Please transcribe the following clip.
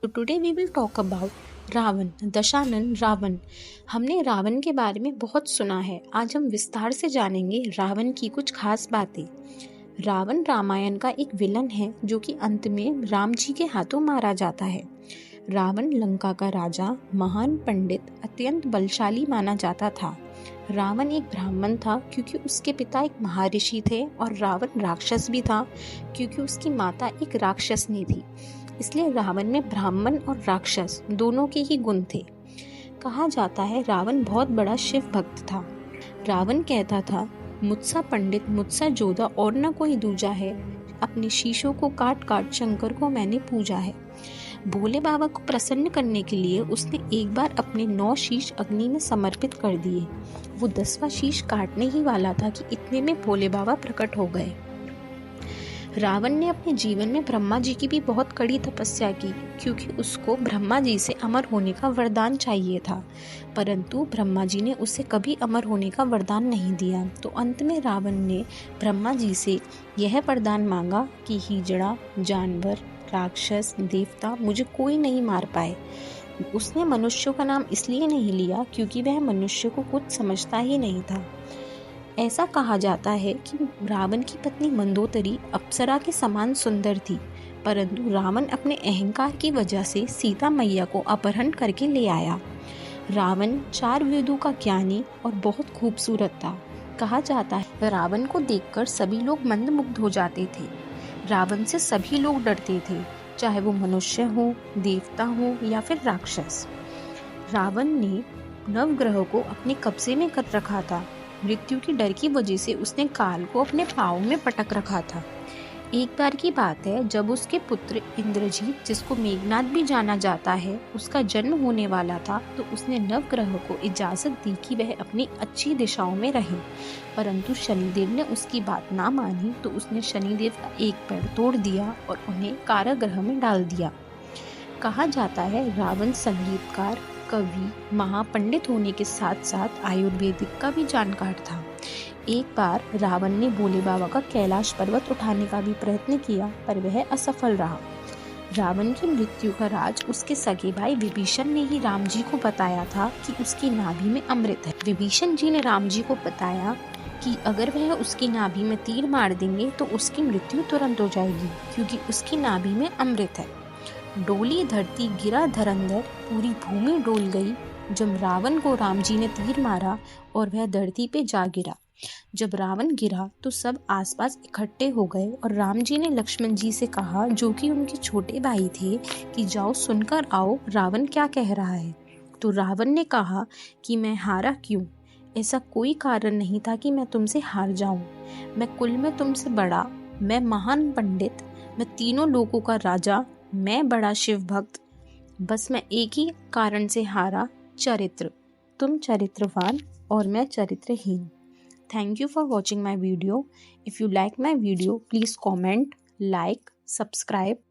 Today we will talk about Ravan, Dashanan Ravan. हमने रावण के बारे में बहुत सुना है। आज हम विस्तार से जानेंगे रावण की कुछ खास बातें। रावण रामायण का एक विलन है जो कि अंत में राम जी के हाथों मारा जाता है। रावण लंका का राजा, महान पंडित, अत्यंत बलशाली माना जाता था। रावण एक ब्राह्मण था क्योंकि उसके पिता एक महर्षि थे, और रावण राक्षस भी था क्योंकि उसकी माता एक राक्षसनी थी। इसलिए रावण में ब्राह्मण और राक्षस दोनों के ही गुण थे। कहा जाता है रावण बहुत बड़ा शिव भक्त था। रावण कहता था, मुझसा पंडित, मुझसा जोधा और न कोई दूजा है। अपने शीशों को काट काट शंकर को मैंने पूजा है। भोले बाबा को प्रसन्न करने के लिए उसने एक बार अपने 9 शीश अग्नि में समर्पित कर दिए। वो 10वां शीश काटने ही वाला था कि इतने में भोले बाबा प्रकट हो गए। रावण ने अपने जीवन में ब्रह्मा जी की भी बहुत कड़ी तपस्या की क्योंकि उसको ब्रह्मा जी से अमर होने का वरदान चाहिए था, परंतु ब्रह्मा जी ने उसे कभी अमर होने का वरदान नहीं दिया। तो अंत में रावण ने ब्रह्मा जी से यह वरदान मांगा कि हिजड़ा, जानवर, राक्षस, देवता मुझे कोई नहीं मार पाए। उसने मनुष्यों का नाम इसलिए नहीं लिया क्योंकि वह मनुष्य को कुछ समझता ही नहीं था। ऐसा कहा जाता है कि रावण की पत्नी मंदोदरी अप्सरा के समान सुंदर थी, परंतु रावण अपने अहंकार की वजह से सीता मैया को अपहरण करके ले आया। रावण 4 वेदों का ज्ञानी और बहुत खूबसूरत था। कहा जाता है रावण को देखकर सभी लोग मंत्रमुग्ध हो जाते थे। रावण से सभी लोग डरते थे, चाहे वो मनुष्य हो, देवता हो या फिर राक्षस। रावण ने नवग्रह को अपने कब्जे में कर रखा था। मृत्यु की डर की वजह से उसने काल को अपने पाँव में पटक रखा था। एक बार की बात है जब उसके पुत्र इंद्रजीत, जिसको मेघनाद भी जाना जाता है, उसका जन्म होने वाला था, तो उसने नवग्रह को इजाजत दी कि वह अपनी अच्छी दिशाओं में रहे, परंतु शनिदेव ने उसकी बात ना मानी तो उसने शनिदेव का एक पैर तोड़ दिया और उन्हें कारागृह में डाल दिया। कहा जाता है रावण संगीतकार, कवि, महापंडित होने के साथ साथ आयुर्वेदिक का भी जानकार था। एक बार रावण ने भोले बाबा का कैलाश पर्वत उठाने का भी प्रयत्न किया, पर वह असफल रहा। रावण की मृत्यु का राज उसके सगे भाई विभीषण ने ही राम जी को बताया था कि उसकी नाभि में अमृत है। विभीषण जी ने राम जी को बताया कि अगर वह उसकी नाभि में तीर मार देंगे तो उसकी मृत्यु तुरंत हो जाएगी क्योंकि उसकी नाभि में अमृत है। डोली धरती गिरा धरंधर, पूरी भूमि डोल गई जब रावण को राम जी ने तीर मारा और वह धरती पे जा गिरा। जब रावण गिरा तो सब आसपास इकट्ठे हो गए और राम जी ने लक्ष्मण जी से कहा, जो कि उनके छोटे भाई थे, कि जाओ सुनकर आओ रावण क्या कह रहा है। तो रावण ने कहा कि मैं हारा क्यों? ऐसा कोई कारण नहीं था कि मैं तुमसे हार जाऊं। मैं कुल में तुमसे बड़ा, मैं महान पंडित, मैं तीनों लोगों का राजा, मैं बड़ा शिव भक्त। बस मैं एक ही कारण से हारा, चरित्र। तुम चरित्रवान और मैं चरित्रहीन। Thank you for watching my video. If you like my video, please comment, like, subscribe